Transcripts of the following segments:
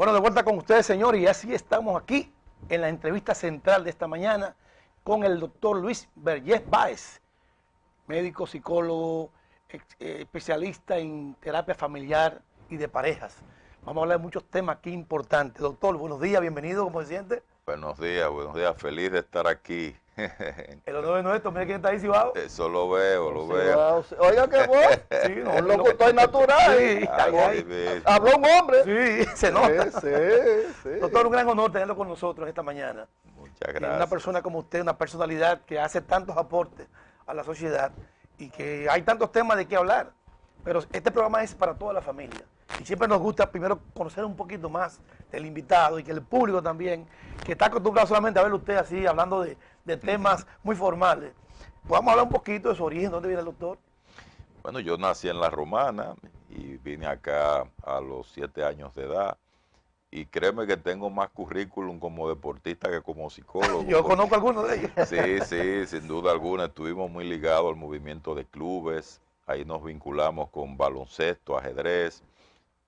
Bueno, de vuelta con ustedes, señores, y así estamos aquí en la entrevista central de esta mañana con el doctor Luis Vergés Báez, médico, psicólogo, especialista en terapia familiar y de parejas. Vamos a hablar de muchos temas aquí importantes. Doctor, buenos días, bienvenido, ¿cómo se siente? Buenos días, feliz de estar aquí. El honor es nuestro, mira quién está ahí, Cibao. Eso lo veo. Oiga, qué voz. Sí, no, Un locutor natural. Sí, Habló un hombre. sí, se nota. Sí. Doctor, un gran honor tenerlo con nosotros esta mañana. Muchas Y gracias. una persona como usted, una personalidad que hace tantos aportes a la sociedad y que hay tantos temas de qué hablar. Pero este programa es para toda la familia. Y siempre nos gusta primero conocer un poquito más del invitado y que el público también, que está acostumbrado solamente a verlo usted así, hablando de temas muy formales. Podamos hablar un poquito de su origen, ¿dónde viene el doctor? Bueno, yo nací en La Romana y vine acá a los 7 años de edad. Y créeme que tengo más currículum como deportista que como psicólogo. Yo conozco algunos de ellos. Sí, sin duda alguna. Estuvimos muy ligados al movimiento de clubes. Ahí nos vinculamos con baloncesto, ajedrez.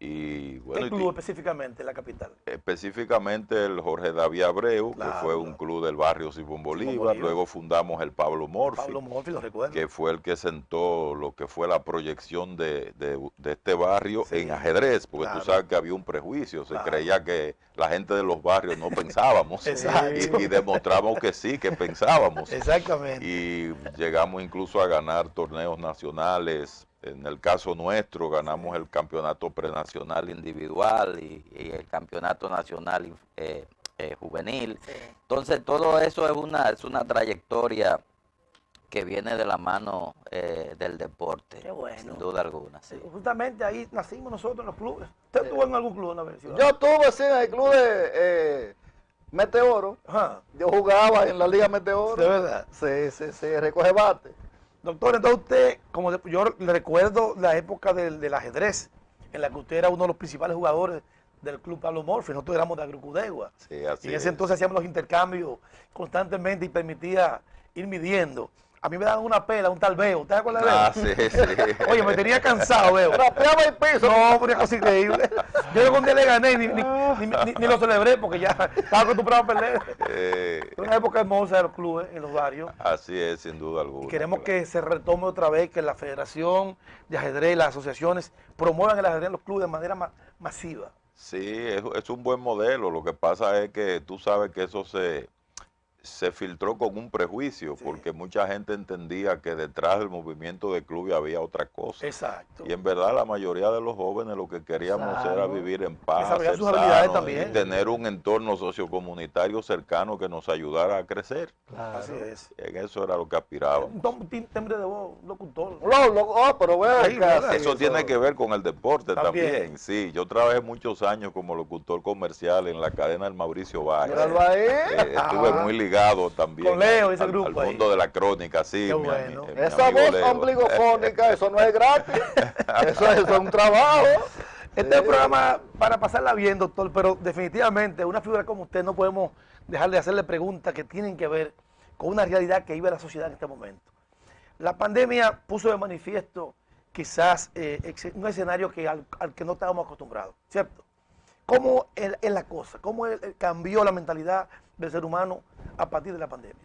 Y, bueno, ¿Qué club específicamente en la capital? Específicamente el Jorge David Abreu, Claro, que fue un club del barrio Simón Bolívar. Luego fundamos el Pablo Morfi. Pablo Morfi, lo recuerdo. Que fue el que sentó lo que fue la proyección de este barrio en ajedrez, porque tú sabes que había un prejuicio, se creía que la gente de los barrios no pensábamos, y demostramos que sí, que pensábamos. Exactamente. Y llegamos incluso a ganar torneos nacionales. En el caso nuestro ganamos el campeonato prenacional individual y el campeonato nacional juvenil. Sí. Entonces todo eso es una trayectoria que viene de la mano del deporte, Qué bueno. sin duda alguna. Sí. Justamente ahí nacimos nosotros en los clubes. ¿Usted estuvo en algún club una vez? Yo estuve así en el club de Meteoro. Ajá. Yo jugaba en la Liga Meteoro. ¿De verdad? Sí, recoge bate. Doctor, entonces usted, yo le recuerdo la época del ajedrez, en la que usted era uno de los principales jugadores del club Pablo Morfi, nosotros éramos de Agrucudegua. Sí, así Y en ese es. entonces hacíamos los intercambios constantemente y permitía ir midiendo. A mí me daban una pela, un tal Veo, ¿usted se acuerda de Veo? Ah, sí. Oye, me tenía cansado, Veo. Rapeaba el piso. No, una cosa increíble. Yo un día le gané y ni lo celebré porque ya estaba acostumbrado a perder. Fue una época hermosa de los clubes en los barrios. Así es, sin duda alguna. Y queremos claro. que se retome otra vez, que la Federación de Ajedrez, las asociaciones, promuevan el ajedrez en los clubes de manera masiva. Sí, es un buen modelo. Lo que pasa es que tú sabes que eso se filtró con un prejuicio, porque mucha gente entendía que detrás del movimiento de clubes había otra cosa. Exacto. Y en verdad la mayoría de los jóvenes lo que queríamos era vivir en paz, Desarrollar ser sus habilidades sanos, también. y tener un entorno sociocomunitario cercano que nos ayudara a crecer. Así es. En eso era lo que aspirábamos. Un timbre de voz, un locutor. Pero vea Sí, ¿verdad? Eso tiene que ver con el deporte También. también. Sí, yo trabajé muchos años como locutor comercial en la cadena del Mauricio Báez. Míralo ahí. Estuve muy ligado también Con Leo, ese al grupo ahí. mundo de la crónica, sí. Qué mi bueno. mi Esa amigo voz Leo. ombligofónica, eso no es gratis. Eso es un trabajo. Este es un programa para pasarla bien, doctor, pero definitivamente una figura como usted no podemos dejar de hacerle preguntas que tienen que ver con una realidad que vive la sociedad en este momento. La pandemia puso de manifiesto quizás un escenario al que no estábamos acostumbrados, ¿cierto? ¿Cómo es la cosa? ¿Cómo cambió la mentalidad del ser humano a partir de la pandemia?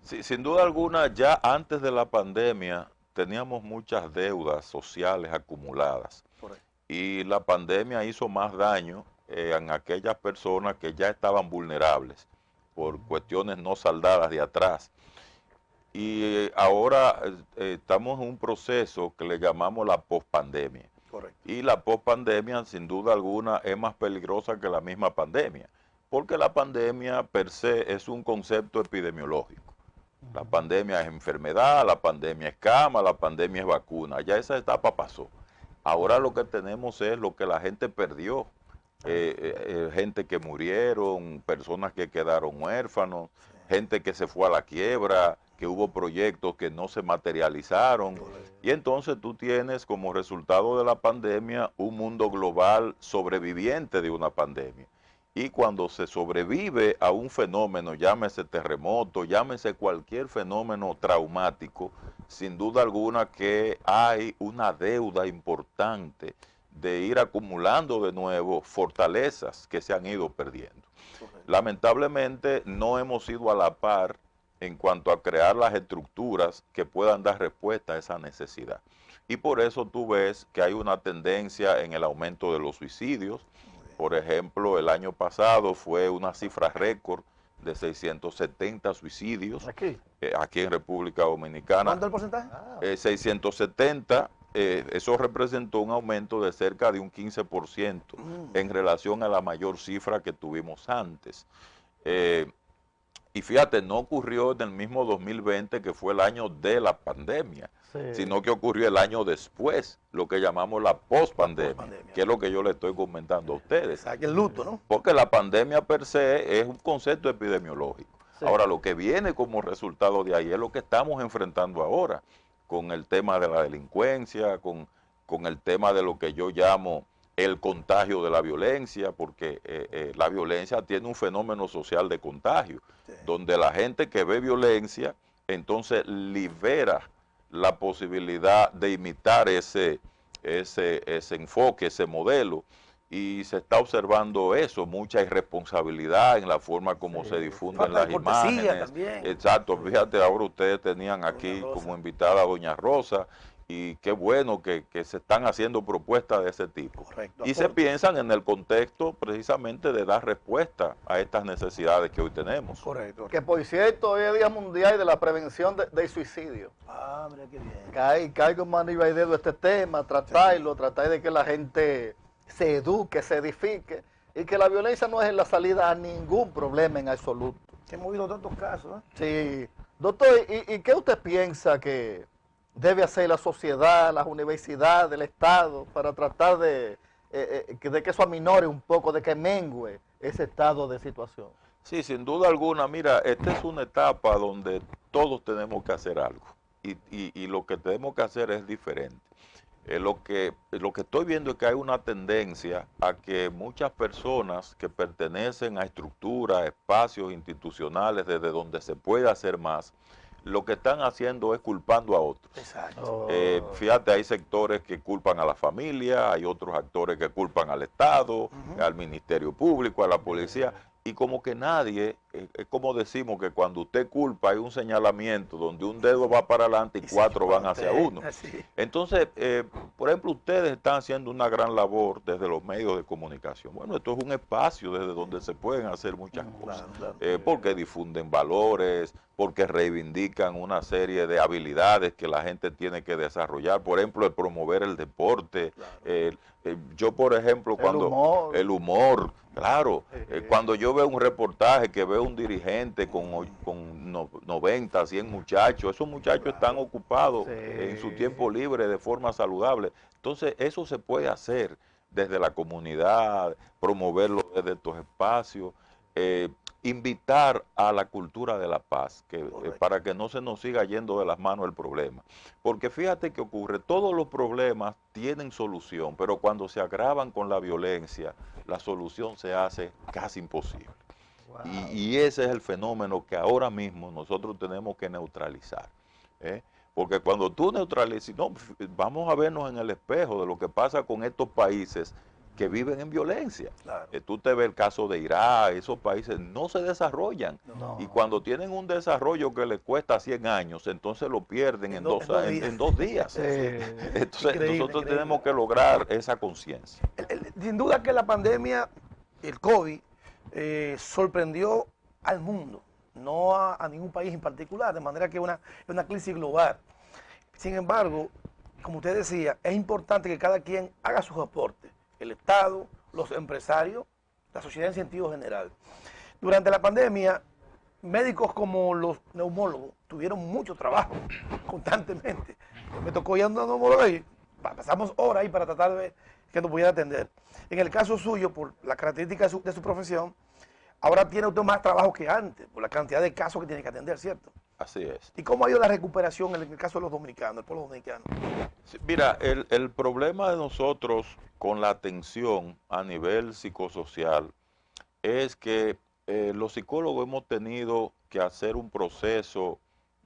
Sí, sin duda alguna, ya antes de la pandemia teníamos muchas deudas sociales acumuladas. Correcto. Y la pandemia hizo más daño en aquellas personas que ya estaban vulnerables por cuestiones no saldadas de atrás. Y ahora estamos en un proceso que le llamamos la pospandemia. Correcto. Y la pospandemia, sin duda alguna, es más peligrosa que la misma pandemia, porque la pandemia per se es un concepto epidemiológico. La pandemia es enfermedad, la pandemia es cama, la pandemia es vacuna. Ya esa etapa pasó. Ahora lo que tenemos es lo que la gente perdió. Gente que murieron, personas que quedaron huérfanos, gente que se fue a la quiebra, que hubo proyectos que no se materializaron. Y entonces tú tienes como resultado de la pandemia un mundo global sobreviviente de una pandemia. Y cuando se sobrevive a un fenómeno, llámese terremoto, llámese cualquier fenómeno traumático, sin duda alguna que hay una deuda importante de ir acumulando de nuevo fortalezas que se han ido perdiendo. Lamentablemente no hemos ido a la par en cuanto a crear las estructuras que puedan dar respuesta a esa necesidad. Y por eso tú ves que hay una tendencia en el aumento de los suicidios. Por ejemplo, el año pasado fue una cifra récord de 670 suicidios aquí en República Dominicana. ¿Cuánto es el porcentaje? 670, eso representó un aumento de cerca de un 15% en relación a la mayor cifra que tuvimos antes. Y fíjate, no ocurrió en el mismo 2020, que fue el año de la pandemia, sino que ocurrió el año después, lo que llamamos la pospandemia, que es lo que yo le estoy comentando a ustedes. Exacto, el luto, ¿no? Porque la pandemia per se es un concepto epidemiológico. Sí. Ahora, lo que viene como resultado de ahí es lo que estamos enfrentando ahora, con el tema de la delincuencia, con el tema de lo que yo llamo el contagio de la violencia, porque la violencia tiene un fenómeno social de contagio, donde la gente que ve violencia, entonces libera la posibilidad de imitar ese enfoque, ese modelo, y se está observando eso, mucha irresponsabilidad en la forma como se difunden las imágenes. También. Exacto, fíjate, ahora ustedes tenían aquí como invitada a Doña Rosa, y qué bueno que se están haciendo propuestas de ese tipo. Correcto. Y se piensan en el contexto precisamente de dar respuesta a estas necesidades que hoy tenemos. Correcto. Que por cierto, hoy es Día Mundial de la Prevención del Suicidio. Ah, mira qué bien. Cae con mano y dedo este tema, tratar de que la gente se eduque, se edifique, y que la violencia no es la salida a ningún problema en absoluto. Hemos visto tantos casos, ¿eh? Sí. Doctor, ¿y qué usted piensa que debe hacer la sociedad, las universidades, el Estado, para tratar de que eso aminore un poco, de que mengue ese estado de situación? Sí, sin duda alguna. Mira, esta es una etapa donde todos tenemos que hacer algo, y lo que tenemos que hacer es diferente. Lo que estoy viendo es que hay una tendencia a que muchas personas que pertenecen a estructuras, espacios institucionales desde donde se puede hacer más, lo que están haciendo es culpando a otros. Exacto. Fíjate, hay sectores que culpan a la familia, hay otros actores que culpan al Estado, al Ministerio Público, a la policía, y como que nadie, es como decimos que cuando usted culpa hay un señalamiento donde un dedo va para adelante y cuatro van hacia uno. Así. Entonces, por ejemplo, ustedes están haciendo una gran labor desde los medios de comunicación. Bueno, esto es un espacio desde donde se pueden hacer muchas cosas, porque difunden valores, porque reivindican una serie de habilidades que la gente tiene que desarrollar. Por ejemplo, el promover el deporte. Yo, por ejemplo, cuando el humor, claro, cuando yo veo un reportaje que veo un dirigente con 90, 100 muchachos, esos muchachos están ocupados en su tiempo libre de forma saludable. Entonces, eso se puede hacer desde la comunidad, promoverlo desde estos espacios, invitar a la cultura de la paz, para que no se nos siga yendo de las manos el problema. Porque fíjate que ocurre, todos los problemas tienen solución, pero cuando se agravan con la violencia, la solución se hace casi imposible. Wow. Y ese es el fenómeno que ahora mismo nosotros tenemos que neutralizar. Porque cuando tú neutralizas, no, vamos a vernos en el espejo de lo que pasa con estos países que viven en violencia. Claro. Tú te ves el caso de Irak, esos países no se desarrollan. No. Y cuando tienen un desarrollo que les cuesta 100 años, entonces lo pierden en 2 días. Entonces nosotros tenemos que lograr esa conciencia. Sin duda que la pandemia, el COVID, sorprendió al mundo, no a ningún país en particular, de manera que es una crisis global. Sin embargo, como usted decía, es importante que cada quien haga sus aportes. El Estado, los empresarios, la sociedad en sentido general. Durante la pandemia, médicos como los neumólogos tuvieron mucho trabajo constantemente. Me tocó ir a un neumólogo y pasamos horas ahí para tratar de ver que nos pudiera atender. En el caso suyo, por la característica de su profesión, ahora tiene usted más trabajo que antes, por la cantidad de casos que tiene que atender, ¿cierto? Así es. ¿Y cómo ha ido la recuperación en el caso de los dominicanos, el pueblo dominicano? Sí, mira, el problema de nosotros con la atención a nivel psicosocial es que los psicólogos hemos tenido que hacer un proceso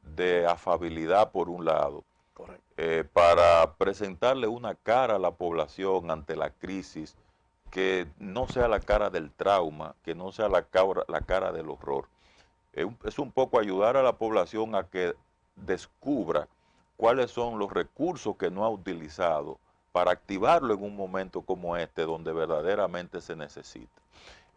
de afabilidad por un lado, Correcto. para presentarle una cara a la población ante la crisis que no sea la cara del trauma, que no sea la cara del horror. Es un poco ayudar a la población a que descubra cuáles son los recursos que no ha utilizado para activarlo en un momento como este, donde verdaderamente se necesita.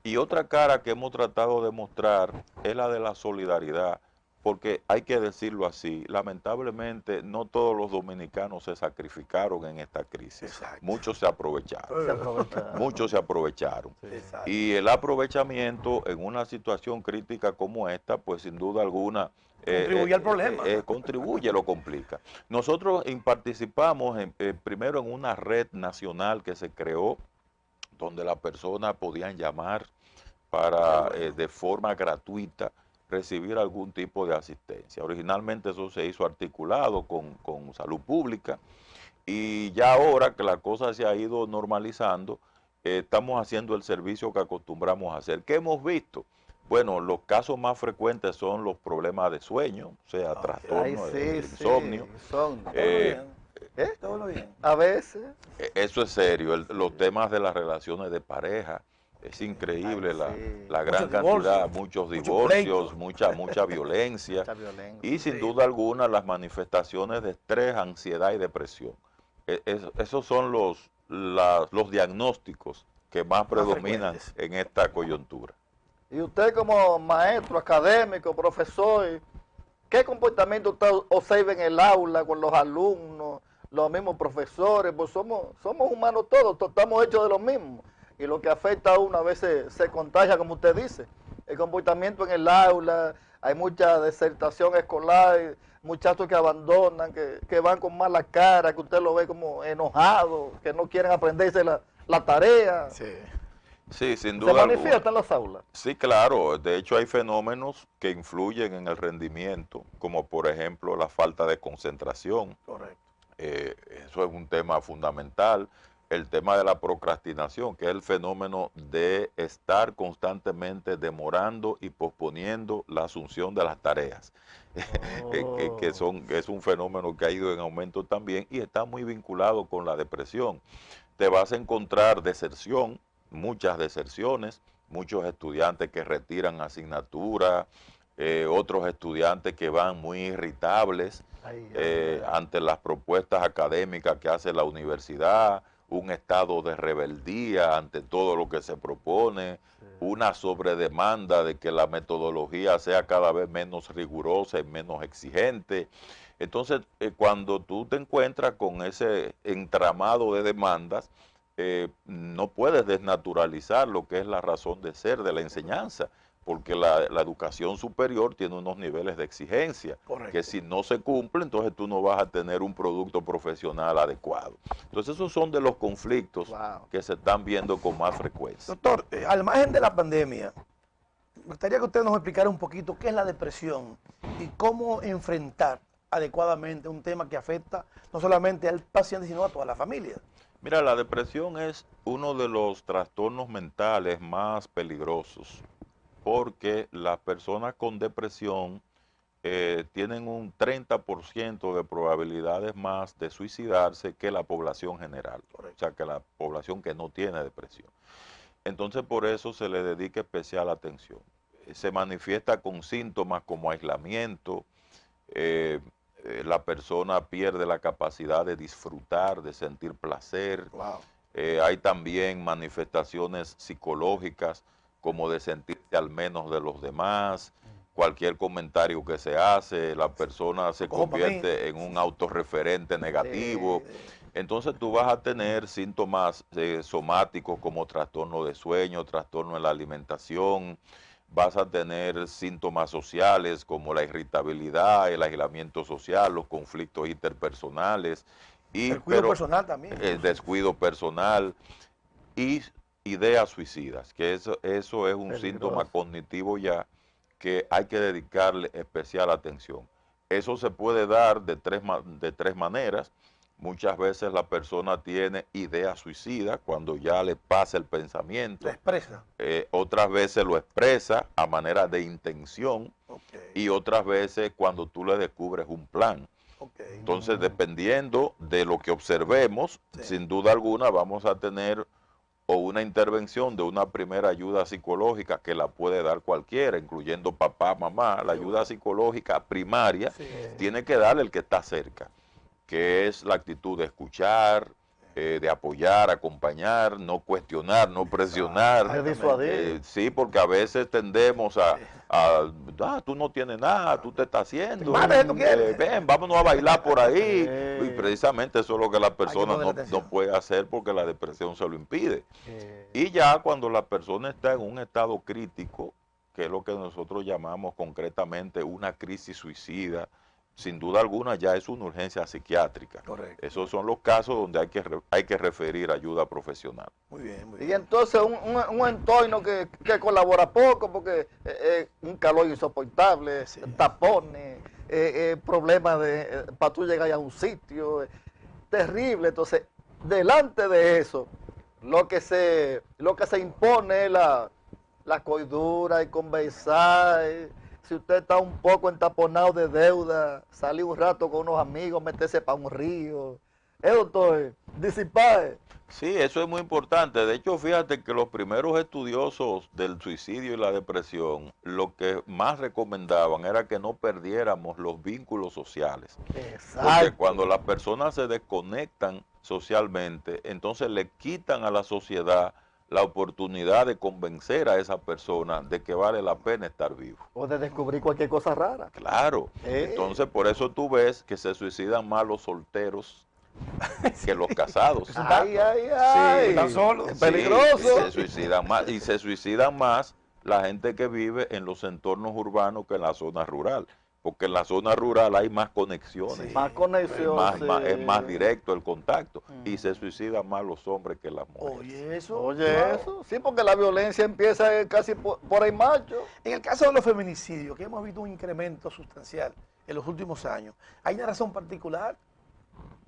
Y otra cara que hemos tratado de mostrar es la de la solidaridad, porque hay que decirlo así, lamentablemente no todos los dominicanos se sacrificaron en esta crisis. Exacto. Muchos se aprovecharon. Se aprovecha. Muchos se aprovecharon. Exacto. Y el aprovechamiento en una situación crítica como esta, pues sin duda alguna Contribuye al problema. contribuye, lo complica. Nosotros participamos primero en una red nacional que se creó, donde las personas podían llamar para de forma gratuita recibir algún tipo de asistencia. Originalmente eso se hizo articulado con salud pública, y ya ahora que la cosa se ha ido normalizando, estamos haciendo el servicio que acostumbramos a hacer. ¿Qué hemos visto? Bueno, los casos más frecuentes son los problemas de sueño, o sea, trastornos de insomnio. Todo bien. A veces. Eso es serio, los temas de las relaciones de pareja. Es increíble la gran cantidad, muchos divorcios, mucha violencia. Mucha violencia. Y sin duda alguna las manifestaciones de estrés, ansiedad y depresión. Esos son los diagnósticos que más predominan en esta coyuntura. Y usted como maestro, académico, profesor, ¿qué comportamiento usted observa en el aula con los alumnos, los mismos profesores? Pues somos humanos todos, estamos hechos de lo mismo. Y lo que afecta a uno a veces se contagia, como usted dice. El comportamiento en el aula, hay mucha desertación escolar, muchachos que abandonan, que van con mala cara, que usted lo ve como enojado, que no quieren aprenderse la tarea. Sí. Sí, sin duda. ¿Se manifiesta en las aulas? Sí, claro. De hecho, hay fenómenos que influyen en el rendimiento, como por ejemplo la falta de concentración. Correcto. Eso es un tema fundamental. El tema de la procrastinación, que es el fenómeno de estar constantemente demorando y posponiendo la asunción de las tareas, que es un fenómeno que ha ido en aumento también y está muy vinculado con la depresión. Te vas a encontrar deserción, muchas deserciones, muchos estudiantes que retiran asignaturas, otros estudiantes que van muy irritables ante las propuestas académicas que hace la universidad, un estado de rebeldía ante todo lo que se propone, una sobredemanda de que la metodología sea cada vez menos rigurosa y menos exigente. Entonces, cuando tú te encuentras con ese entramado de demandas, no puedes desnaturalizar lo que es la razón de ser de la enseñanza, porque la educación superior tiene unos niveles de exigencia, Correcto. que si no se cumple, entonces tú no vas a tener un producto profesional adecuado. Entonces esos son de los conflictos que se están viendo con más frecuencia. Doctor, al margen de la pandemia, me gustaría que usted nos explicara un poquito qué es la depresión y cómo enfrentar adecuadamente un tema que afecta no solamente al paciente, sino a toda la familia. Mira, la depresión es uno de los trastornos mentales más peligrosos, porque las personas con depresión tienen un 30% de probabilidades más de suicidarse que la población general, o sea, que la población que no tiene depresión. Entonces, por eso se le dedica especial atención. Se manifiesta con síntomas como aislamiento, la persona pierde la capacidad de disfrutar, de sentir placer. Wow. Hay también manifestaciones psicológicas como de sentirse al menos de los demás. Cualquier comentario que se hace, la persona se convierte en un autorreferente negativo. Entonces tú vas a tener síntomas somáticos como trastorno de sueño, trastorno en la alimentación. Vas a tener síntomas sociales como la irritabilidad, el aislamiento social, los conflictos interpersonales. Y, el descuido personal también. El descuido personal y ideas suicidas, que eso es un síntoma cognitivo ya que hay que dedicarle especial atención. Eso se puede dar de tres maneras. Muchas veces la persona tiene ideas suicidas cuando ya le pasa el pensamiento. Lo expresa. Otras veces lo expresa a manera de intención. Y otras veces cuando tú le descubres un plan. Ok. Entonces, dependiendo de lo que observemos, Sí. sin duda alguna vamos a tener o una intervención de una primera ayuda psicológica que la puede dar cualquiera, incluyendo papá, mamá. La ayuda psicológica primaria Sí. tiene que dar el que está cerca, que es la actitud de escuchar, de apoyar, acompañar, no cuestionar, no presionar. De disuadir. Sí, porque a veces tendemos tú no tienes nada, tú te estás haciendo. Mate, tú quieres. Ven, vámonos a bailar por ahí. Sí. Y precisamente eso es lo que la persona ponerle atención. no puede hacer porque la depresión se lo impide. Y ya cuando la persona está en un estado crítico, que es lo que nosotros llamamos concretamente una crisis suicida, sin duda alguna ya es una urgencia psiquiátrica. Correcto. Esos son los casos donde hay que referir ayuda profesional. Muy bien, muy Y bien. entonces un entorno que colabora poco porque un calor insoportable, Sí. tapones, problemas para tú llegar a un sitio, terrible. Entonces, delante de eso, lo que se impone es la cordura y conversar. Si usted está un poco entaponado de deuda, salir un rato con unos amigos, meterse para un río. Doctor, disipar. Sí, eso es muy importante. De hecho, fíjate que los primeros estudiosos del suicidio y la depresión, lo que más recomendaban era que no perdiéramos los vínculos sociales. Porque Exacto. cuando las personas se desconectan socialmente, entonces le quitan a la sociedad la oportunidad de convencer a esa persona de que vale la pena estar vivo. O de descubrir cualquier cosa rara. Claro. Entonces, por eso tú ves que se suicidan más los solteros que los casados. Ay, ay, ay. están solos. Es Sí, peligroso. se suicidan más, y se suicidan más la gente que vive en los entornos urbanos que en la zona rural. Porque en la zona rural hay más conexiones. Sí. Más conexión. Es más directo el contacto. Y se suicidan más los hombres que las mujeres. Oye, eso. Oye, wow. eso. Sí, porque la violencia empieza casi por el macho. En el caso de los feminicidios, que hemos visto un incremento sustancial en los últimos años, ¿hay una razón particular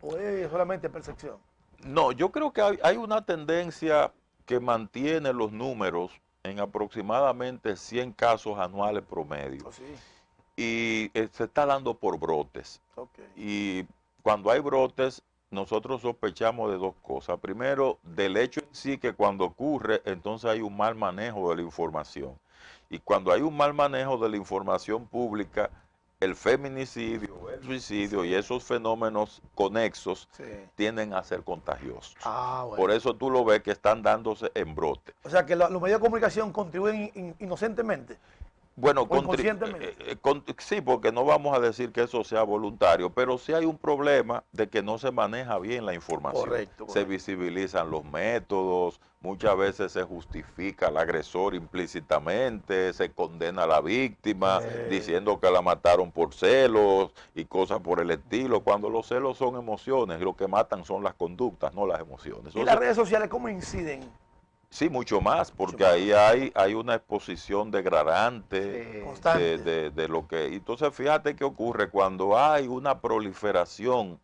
o es solamente percepción? No, yo creo que hay una tendencia que mantiene los números en aproximadamente 100 casos anuales promedio. ¿O sí? Y se está dando por brotes. Ok. Y cuando hay brotes, nosotros sospechamos de dos cosas. Primero, del hecho en sí, que cuando ocurre, entonces hay un mal manejo de la información. Y cuando hay un mal manejo de la información pública, el feminicidio, el suicidio y esos fenómenos conexos Sí. tienden a ser contagiosos. Ah, bueno. Por eso tú lo ves que están dándose en brote. O sea, que los medios de comunicación contribuyen inocentemente. Bueno, O inconscientemente. sí, porque no vamos a decir que eso sea voluntario, pero sí hay un problema de que no se maneja bien la información. Correcto, Se correcto. visibilizan los métodos, muchas veces se justifica al agresor implícitamente, se condena a la víctima diciendo que la mataron por celos y cosas por el estilo, cuando los celos son emociones y lo que matan son las conductas, no las emociones. ¿Y las redes sociales cómo inciden? Sí, mucho más, porque más. ahí hay una exposición degradante Constante. de lo que... Entonces, fíjate qué ocurre cuando hay una proliferación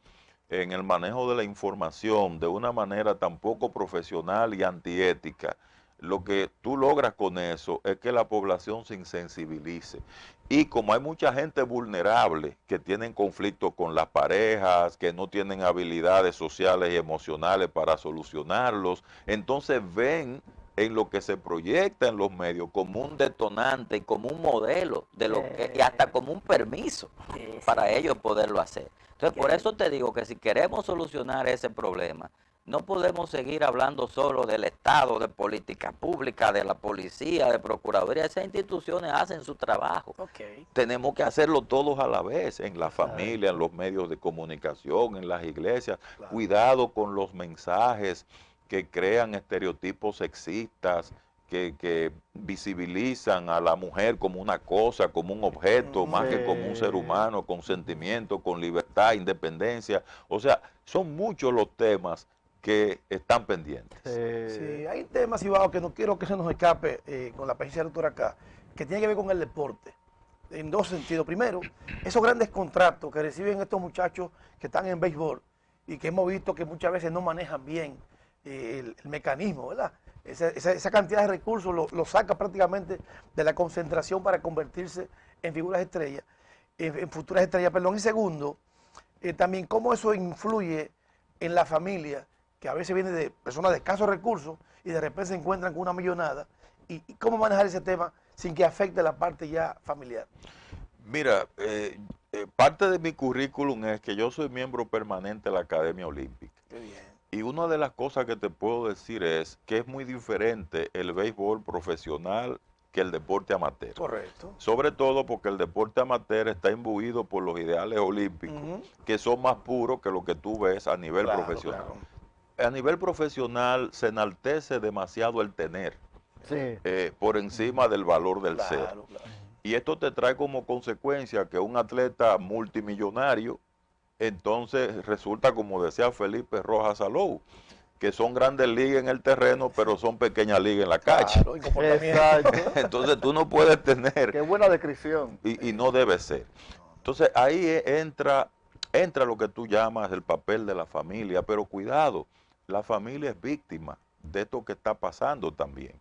en el manejo de la información de una manera tan poco profesional y antiética. Lo que tú logras con eso es que la población se insensibilice. Y como hay mucha gente vulnerable que tienen conflictos con las parejas, que no tienen habilidades sociales y emocionales para solucionarlos, entonces ven en lo que se proyecta en los medios como un Detonante, como un modelo de lo que, y hasta como un permiso para ellos poderlo hacer. Entonces, por eso te digo que si queremos solucionar ese problema, no podemos seguir hablando solo del Estado, de política pública, de la policía, de procuraduría. Esas instituciones hacen su trabajo. Ok. tenemos que hacerlo todos a la vez, en la familia, en los medios de comunicación, en las iglesias. Claro. Cuidado con los mensajes que crean estereotipos sexistas, que visibilizan a la mujer como una cosa, como un objeto, más que como un ser humano, con sentimiento, con libertad, independencia. O sea, son muchos los temas que están pendientes. Sí, hay temas, Cibao, que no quiero que se nos escape con la presencia del doctor acá, que tiene que ver con el deporte, en dos sentidos. Primero, esos grandes contratos que reciben estos muchachos que están en béisbol y que hemos visto que muchas veces no manejan bien el mecanismo, ¿verdad? Esa cantidad de recursos lo saca prácticamente de la concentración para convertirse en figuras estrellas, en futuras estrellas, perdón. Y segundo, también cómo eso influye en la familia, que a veces viene de personas de escasos recursos y de repente se encuentran con una millonada, y cómo manejar ese tema sin que afecte la parte ya familiar. Mira, parte de mi currículum es que yo soy miembro permanente de la Academia Olímpica. Qué bien. Y una de las cosas que te puedo decir es que es muy diferente el béisbol profesional que el deporte amateur. Correcto. Sobre todo porque el deporte amateur está imbuido por los ideales olímpicos, que son más puros que lo que tú ves a nivel profesional. Claro. A nivel profesional se enaltece demasiado el tener, por encima del valor del ser. Claro. Y esto te trae como consecuencia que un atleta multimillonario, entonces resulta, como decía Felipe Rojas Salou, que son grandes ligas en el terreno, pero son pequeñas ligas en la calle. Exacto. Entonces tú no puedes tener... Qué buena descripción. Y no debe ser. Entonces ahí entra lo que tú llamas el papel de la familia, pero cuidado, la familia es víctima de esto que está pasando también.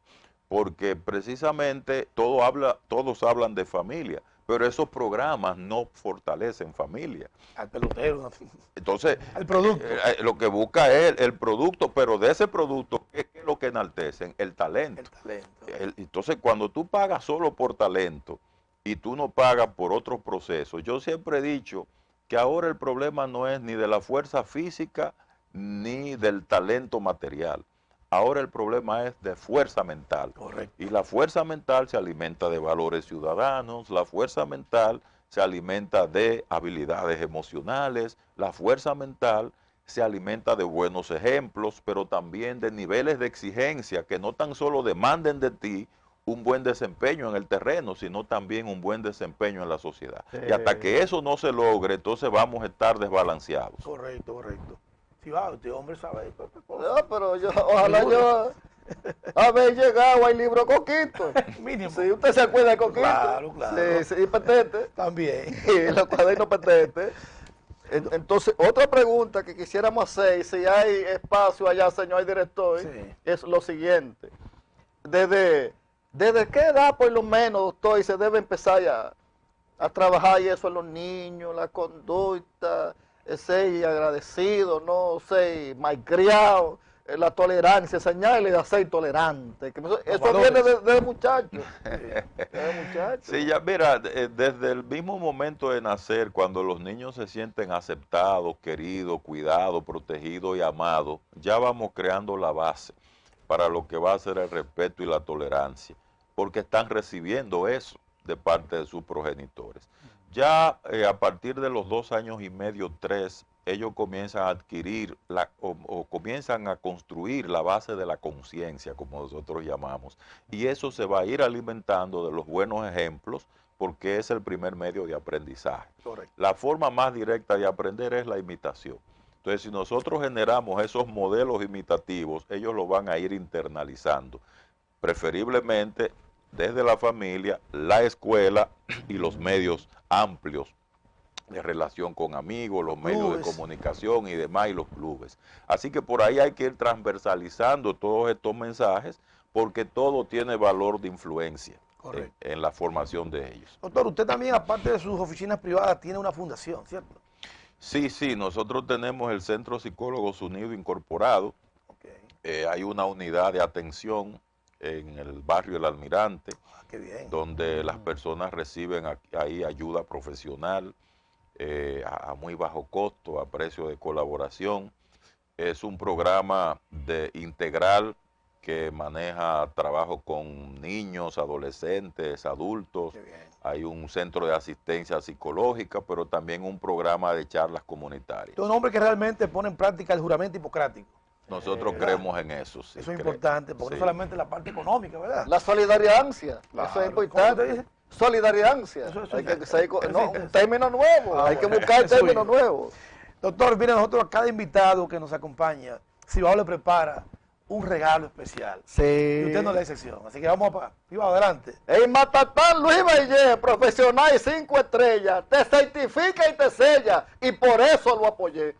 Porque precisamente todos hablan de familia, pero esos programas no fortalecen familia. Al pelotero. Entonces, al producto. Lo que busca es el producto, pero de ese producto, ¿qué es lo que enaltecen? El talento. El talento. Entonces, cuando tú pagas solo por talento y tú no pagas por otros procesos, yo siempre he dicho que ahora el problema no es ni de la fuerza física ni del talento material. Ahora el problema es de fuerza mental. Correcto. Y la fuerza mental se alimenta de valores ciudadanos, la fuerza mental se alimenta de habilidades emocionales, la fuerza mental se alimenta de buenos ejemplos, pero también de niveles de exigencia que no tan solo demanden de ti un buen desempeño en el terreno, sino también un buen desempeño en la sociedad. Y hasta que eso no se logre, entonces vamos a estar desbalanceados. Correcto, correcto. Sí, este hombre sabe. No, pero ojalá yo haber llegado al libro Coquito. Mínimo. Sí, usted se acuerda de Coquito. Claro. Sí, y Petete. También. Y los cuadernos Petete. Entonces, otra pregunta que quisiéramos hacer, y si hay espacio allá, señor director, es lo siguiente. ¿Desde qué edad, por lo menos, doctor, se debe empezar a trabajar y eso en los niños, la conducta, ser agradecido, no ser malcriado, la tolerancia, señales de ser tolerante? Que eso viene de muchachos. Sí, ya mira, desde el mismo momento de nacer, cuando los niños se sienten aceptados, queridos, cuidados, protegidos y amados, ya vamos creando la base para lo que va a ser el respeto y la tolerancia, porque están recibiendo eso de parte de sus progenitores. Ya a partir de los 2 años y medio, 3, ellos comienzan a adquirir o comienzan a construir la base de la conciencia, como nosotros llamamos, y eso se va a ir alimentando de los buenos ejemplos, porque es el primer medio de aprendizaje. Correcto. La forma más directa de aprender es la imitación. Entonces, si nosotros generamos esos modelos imitativos, ellos lo van a ir internalizando, preferiblemente desde la familia, la escuela y los medios amplios de relación con amigos, los medios de comunicación y demás, y los clubes. Así que por ahí hay que ir transversalizando todos estos mensajes, porque todo tiene valor de influencia en la formación de ellos. Doctor, usted también, aparte de sus oficinas privadas, tiene una fundación, ¿cierto? Sí, nosotros tenemos el Centro Psicólogos Unidos Incorporado. Hay una unidad de atención en el barrio El Almirante, donde las personas reciben ahí ayuda profesional a muy bajo costo, a precio de colaboración. Es un programa integral que maneja trabajo con niños, adolescentes, adultos. Hay un centro de asistencia psicológica, pero también un programa de charlas comunitarias. Es un hombre que realmente pone en práctica el juramento hipocrático. Nosotros creemos en eso. Sí, eso es importante, porque no solamente la parte económica, ¿verdad? La solidaridad, claro. Eso es importante. Solidaridad, hay que saber, un término nuevo, hay que buscar términos nuevos. Doctor, mira, nosotros a cada invitado que nos acompaña, Cibao le prepara un regalo especial. Sí. Y usted no es la excepción, así que vamos adelante. En Matatán, Luis Valle, profesional 5 estrellas, te certifica y te sella, y por eso lo apoyé.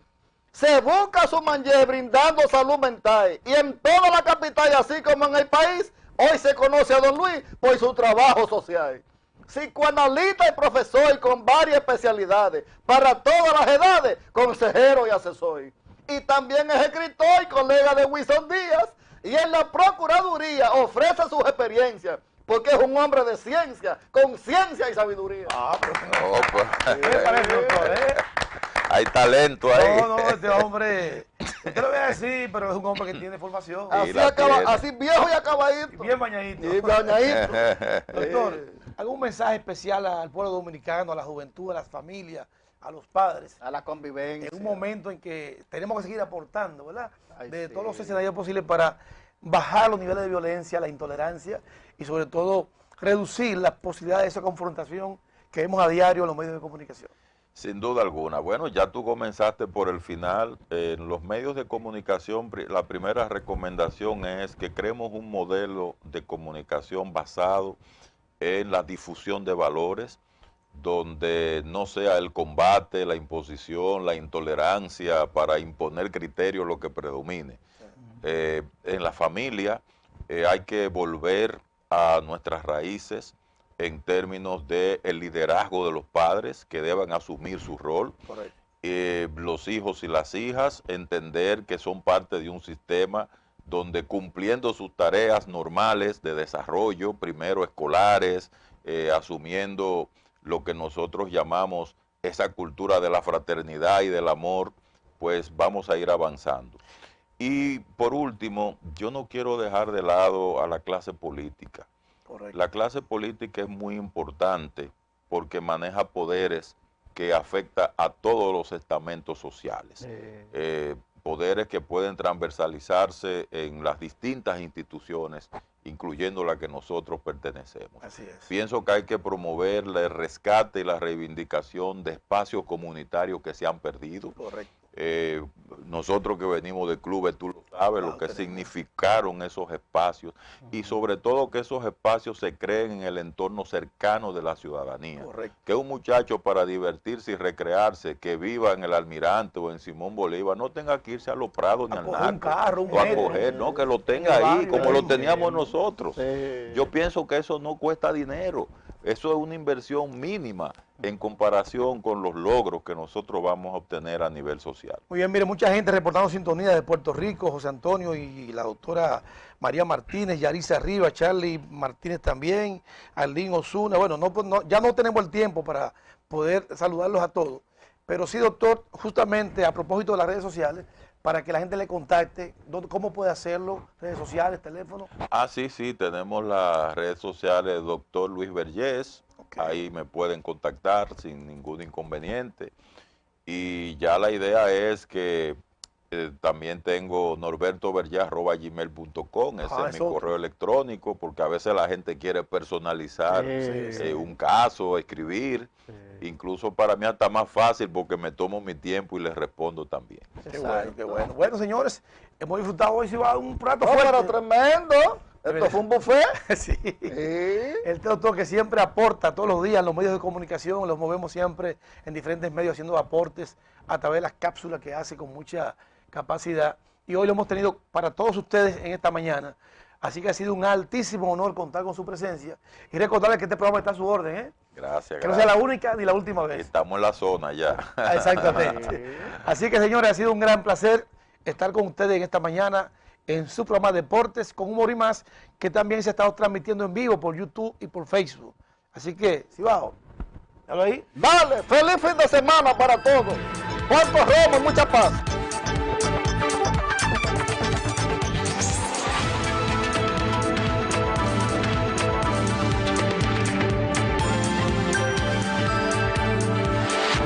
Se busca su manllé brindando salud mental, y en toda la capital, así como en el país, hoy se conoce a don Luis por su trabajo social. psicoanalista y profesor con varias especialidades, para todas las edades, consejero y asesor. Y también es escritor y colega de Wilson Díaz, y en la Procuraduría ofrece sus experiencias, porque es un hombre de ciencia, con ciencia y sabiduría. No, pues, ¿Qué le parece, doctor? hay talento ahí. No, este hombre, usted lo ve así, pero es un hombre que tiene formación. Ah, Así, la tiene. así viejo y acabadito. Y bien bañadito. Y bañadito. Doctor, ¿algún mensaje especial al pueblo dominicano, a la juventud, a las familias, a los padres? A la convivencia. En un momento en que tenemos que seguir aportando, ¿verdad? Ay, De sí. todos los escenarios posibles para bajar los niveles de violencia, la intolerancia y sobre todo reducir la posibilidad de esa confrontación que vemos a diario en los medios de comunicación. Sin duda alguna. Bueno, ya tú comenzaste por el final. En los medios de comunicación, la primera recomendación es que creemos un modelo de comunicación basado en la difusión de valores, donde no sea el combate, la imposición, la intolerancia para imponer criterios lo que predomine. En la familia hay que volver a nuestras raíces en términos del liderazgo de los padres que deban asumir su rol. Correcto. Los hijos y las hijas entender que son parte de un sistema donde cumpliendo sus tareas normales de desarrollo, primero escolares, asumiendo lo que nosotros llamamos esa cultura de la fraternidad y del amor, pues vamos a ir avanzando. Y por último, yo no quiero dejar de lado a la clase política. Correcto. La clase política es muy importante porque maneja poderes que afectan a todos los estamentos sociales. Poderes que pueden transversalizarse en las distintas instituciones, incluyendo la que nosotros pertenecemos. Así es. Pienso que hay que promover el rescate y la reivindicación de espacios comunitarios que se han perdido. Correcto. Nosotros que venimos de clubes, tú lo sabes, lo que significaron esos espacios y sobre todo que esos espacios se creen en el entorno cercano de la ciudadanía. Correcto. Que un muchacho para divertirse y recrearse, que viva en el Almirante o en Simón Bolívar, no tenga que irse a Los Prados ni al coger un narco, carro, un o a metro, coger, no, que lo en tenga el ahí, barrio, como lo ahí. teníamos nosotros. Sí. Yo pienso que eso no cuesta dinero. Eso es una inversión mínima en comparación con los logros que nosotros vamos a obtener a nivel social. Muy bien, mire, mucha gente reportando sintonía de Puerto Rico, José Antonio y la doctora María Martínez, Yarisa Rivas, Charlie Martínez también, Arlín Osuna. Bueno, ya no tenemos el tiempo para poder saludarlos a todos, pero sí, doctor, justamente a propósito de las redes sociales, para que la gente le contacte, ¿cómo puede hacerlo? Redes sociales, teléfono. Ah, sí, tenemos las redes sociales Dr. Luis Vergés, ahí me pueden contactar sin ningún inconveniente. Y ya la idea es que también tengo norbertovergés@gmail.com, ese es mi correo electrónico, porque a veces la gente quiere personalizar un caso, escribir. Incluso para mí hasta más fácil porque me tomo mi tiempo y les respondo también. Qué bueno, qué bueno. Bueno, señores, hemos disfrutado hoy, si va un plato Pero fuerte. tremendo. Esto fue un buffet. Sí. Sí. El doctor que siempre aporta todos los días en los medios de comunicación, los movemos siempre en diferentes medios haciendo aportes a través de las cápsulas que hace con mucha capacidad. Y hoy lo hemos tenido para todos ustedes en esta mañana. Así que ha sido un altísimo honor contar con su presencia. Y recordarles que este programa está a su orden, ¿eh? Gracias. Que no sea la única ni la última vez. Estamos en la zona ya. Exactamente. Así que, señores, ha sido un gran placer estar con ustedes en esta mañana en su programa Deportes con Humor y Más, que también se ha estado transmitiendo en vivo por YouTube y por Facebook. Así que, Cibao, ¿ya lo ahí? Vale, feliz fin de semana para todos. Puerto Romo, mucha paz.